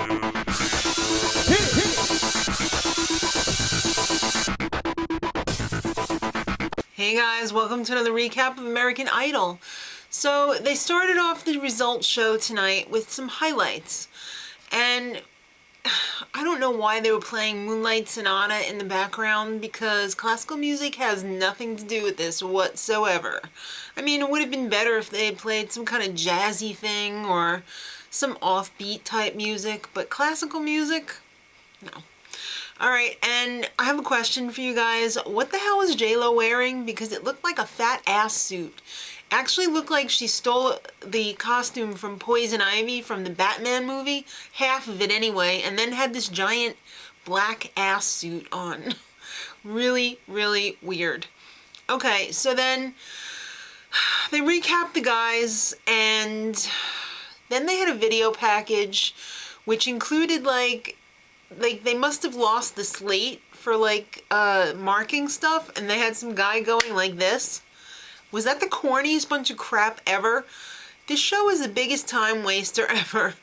Hey guys, welcome to another recap of American Idol. So they started off the results show tonight with some highlights, and I don't know why they were playing Moonlight Sonata in the background, because classical music has nothing to do with this whatsoever. I mean, it would have been better if they had played some kind of jazzy thing or some offbeat type music, but classical music? No. Alright, and I have a question for you guys. What the hell is J-Lo wearing? Because it looked like a fat ass suit. Actually looked like she stole the costume from Poison Ivy from the Batman movie, half of it anyway, and then had this giant black ass suit on. Really, really weird. Okay, so then they recapped the guys, and then they had a video package which included like they must have lost the slate for marking stuff, and they had some guy going like this. Was that the corniest bunch of crap ever? This show is the biggest time waster ever.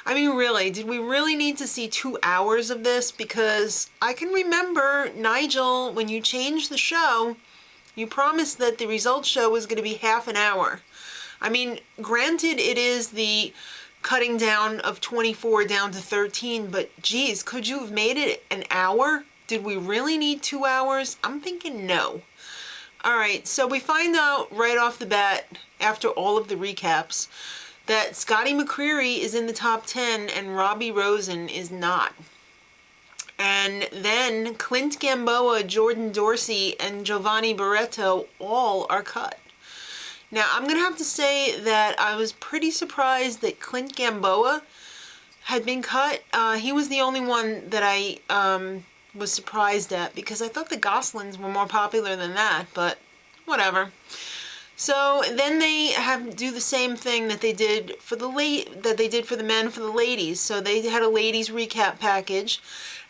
I mean, really, did we really need to see 2 hours of this? Because I can remember, Nigel, when you changed the show, you promised that the results show was going to be half an hour. I mean, granted, it is the cutting down of 24 down to 13, but geez, could you have made it an hour? Did we really need 2 hours? I'm thinking no. Alright, so we find out right off the bat, after all of the recaps, that Scotty McCreery is in the top 10 and Robbie Rosen is not. And then Clint Gamboa, Jordan Dorsey, and Giovanni Barreto all are cut. Now, I'm going to have to say that I was pretty surprised that Clint Gamboa had been cut. He was the only one that I was surprised at, because I thought the Goslings were more popular than that, but whatever. So then they do the same thing that they did for the men for the ladies. So they had a ladies recap package,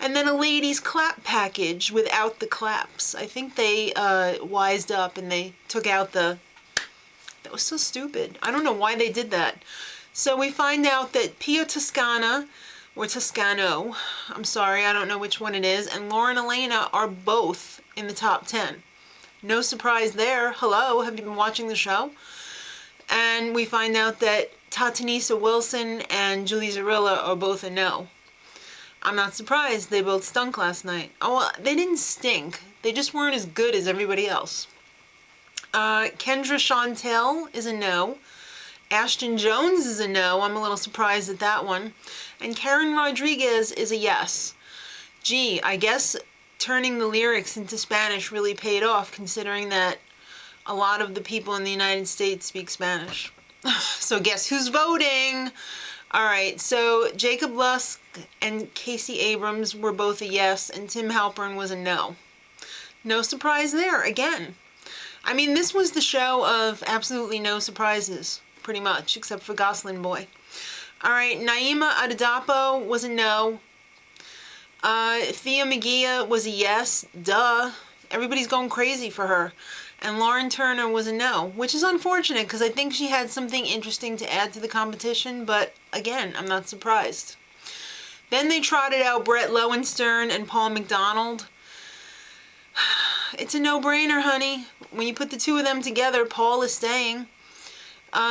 and then a ladies clap package without the claps. I think they wised up and they took out the... That was so stupid. I don't know why they did that. So we find out that Pia Toscana, or Toscano, I'm sorry, I don't know which one it is, and Lauren Elena are both in the top 10. No surprise there. Hello, have you been watching the show? And we find out that Tatanisa Wilson and Julie Zarilla are both a no. I'm not surprised. They both stunk last night. Oh, well, they didn't stink. They just weren't as good as everybody else. Kendra Chantel is a no. Ashton Jones is a no. I'm a little surprised at that one. And Karen Rodriguez is a yes. Gee, I guess turning the lyrics into Spanish really paid off, considering that a lot of the people in the United States speak Spanish. So guess who's voting? Alright, so Jacob Lusk and Casey Abrams were both a yes, and Tim Halpern was a no. No surprise there, again. I mean, this was the show of absolutely no surprises, pretty much, except for Gosling Boy. Alright, Naima Adedapo was a no. Thea Magia was a yes. Duh. Everybody's going crazy for her. And Lauren Turner was a no, which is unfortunate because I think she had something interesting to add to the competition, but again, I'm not surprised. Then they trotted out Brett Lowenstern and Paul McDonald. It's a no-brainer, honey. When you put the two of them together, Paul is staying.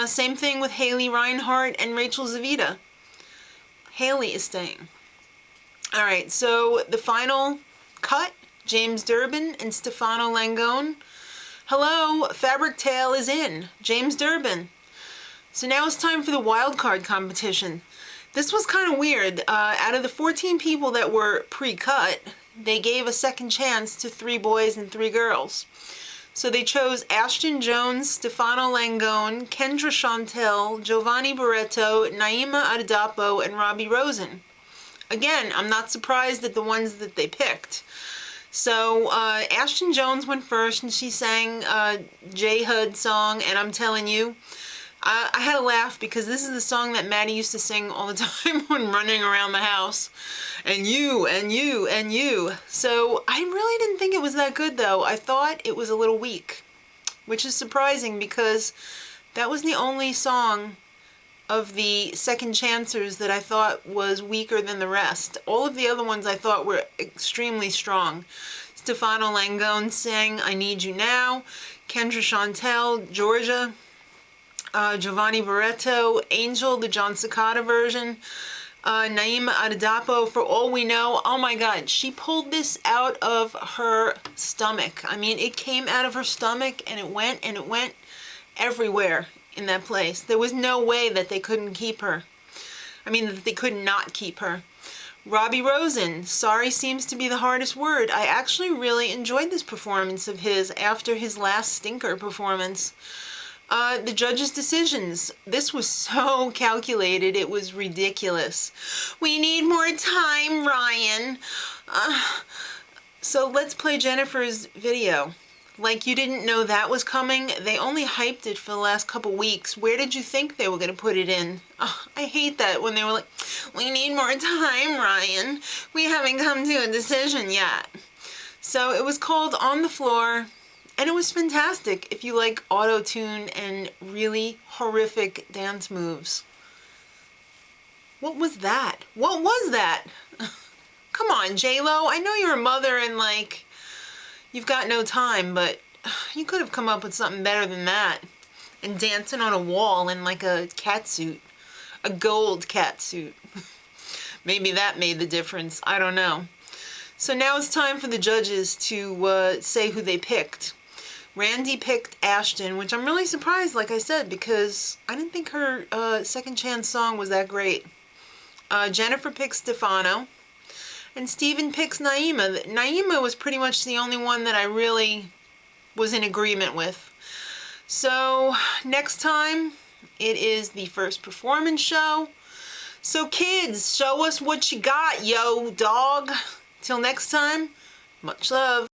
Same thing with Haley Reinhart and Rachel Zavita. Haley is staying. Alright, so the final cut, James Durbin and Stefano Langone. Hello, Fabric Tale is in. James Durbin. So now it's time for the wild card competition. This was kind of weird. Out of the 14 people that were pre-cut, they gave a second chance to 3 boys and 3 girls. So they chose Ashton Jones, Stefano Langone, Kendra Chantel, Giovanni Barreto, Naima Adedapo, and Robbie Rosen. Again, I'm not surprised at the ones that they picked. So Ashton Jones went first, and she sang J Hud song, and I'm telling you, I had a laugh because this is the song that Maddie used to sing all the time when running around the house. And you, and you, and you. So I really didn't think it was that good, though. I thought it was a little weak, which is surprising because that was the only song of the second chancers that I thought was weaker than the rest. All of the other ones I thought were extremely strong. Stefano Langone sang I Need You Now, Kendra Chantel, Georgia, Giovanni Barreto, Angel, the John Cicada version, Naima Adedapo, For All We Know. Oh my God, she pulled this out of her stomach. I mean, it came out of her stomach and it went everywhere in that place. There was no way that they couldn't keep her. I mean, that they could not keep her. Robbie Rosen, Sorry Seems to Be the Hardest Word. I actually really enjoyed this performance of his after his last stinker performance. The judges' decisions. This was so calculated, it was ridiculous. We need more time, Ryan. So let's play Jennifer's video. Like you didn't know that was coming. They only hyped it for the last couple weeks. Where did you think they were going to put it in? Oh, I hate that when they were like, we need more time, Ryan. We haven't come to a decision yet. So it was called On the Floor, and it was fantastic if you like auto-tune and really horrific dance moves. What was that? What was that? Come on, J-Lo. I know you're a mother and like, you've got no time, but you could have come up with something better than that. And dancing on a wall in like a cat suit. A gold cat suit. Maybe that made the difference. I don't know. So now it's time for the judges to say who they picked. Randy picked Ashton, which I'm really surprised, like I said, because I didn't think her second chance song was that great. Jennifer picked Stefano. And Steven picks Naima. Naima was pretty much the only one that I really was in agreement with. So next time, it is the first performance show. So kids, show us what you got, yo, dog. Till next time, much love.